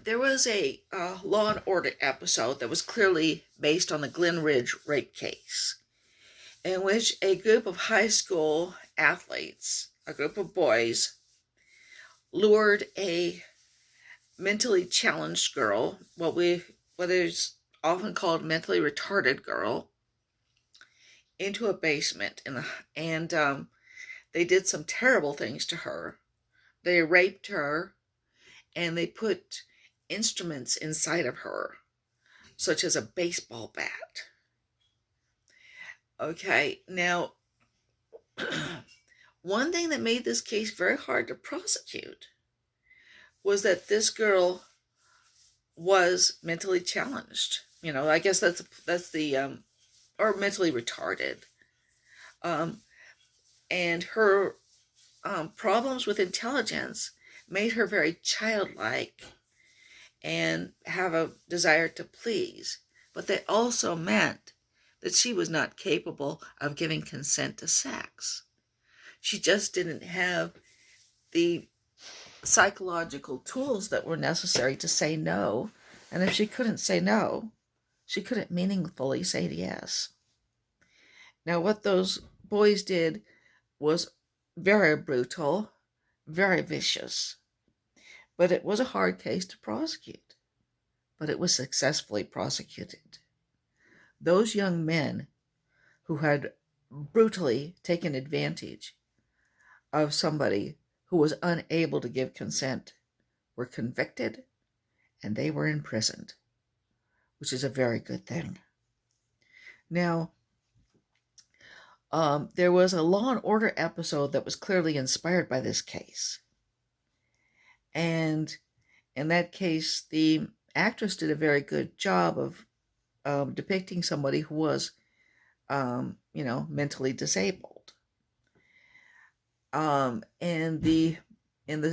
There was a Law and Order episode that was clearly based on the Glen Ridge rape case, in which a group of high school athletes, a group of boys, lured a mentally challenged girl, what is often called mentally retarded girl, into a basement, and they did some terrible things to her. They raped her, and they put instruments inside of her, such as a baseball bat. Okay, now, one thing that made this case very hard to prosecute was that this girl was mentally challenged. I guess that's the or mentally retarded. And her problems with intelligence made her very childlike and have a desire to please. But they also meant that she was not capable of giving consent to sex. She just didn't have the psychological tools that were necessary to say no. And if she couldn't say no, she couldn't meaningfully say yes. Now, what those boys did was very brutal, very vicious. But it was a hard case to prosecute. But it was successfully prosecuted. Those young men who had brutally taken advantage of somebody who was unable to give consent were convicted, and they were imprisoned, which is a very good thing. Now, there was a Law and Order episode that was clearly inspired by this case. And in that case, the actress did a very good job of depicting somebody who was, mentally disabled. And in the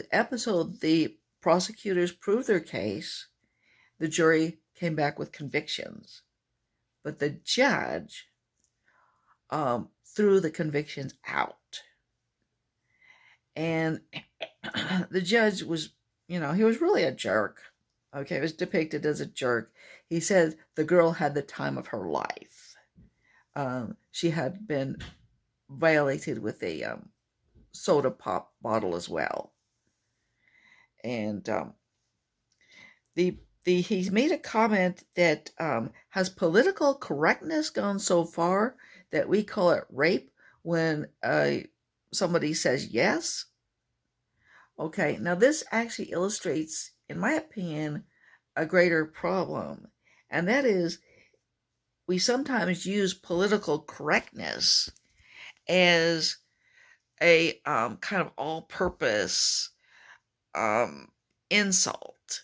episode, the prosecutors proved their case. The jury came back with convictions, but the judge threw the convictions out. And the judge was, he was really a jerk. Okay, it was depicted as a jerk. He said the girl had the time of her life. She had been violated with a soda pop bottle as well. And he's made a comment that has political correctness gone so far that we call it rape when somebody says yes? Okay, now this actually illustrates, in my opinion, a greater problem. And that is, we sometimes use political correctness as a kind of all-purpose insult,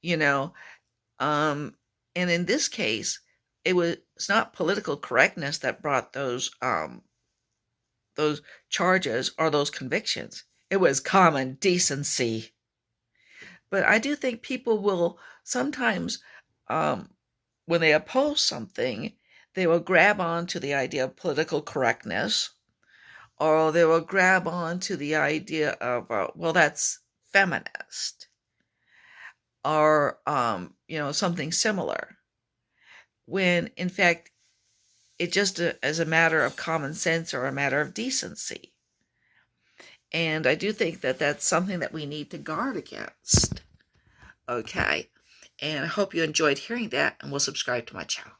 and in this case, it's not political correctness that brought those charges or those convictions. It was common decency. But I do think people will sometimes, when they oppose something, they will grab on to the idea of political correctness, or they will grab on to the idea of, that's feminist, or, something similar, when in fact it just is a matter of common sense or a matter of decency. And I do think that that's something that we need to guard against. Okay, and I hope you enjoyed hearing that, and will subscribe to my channel.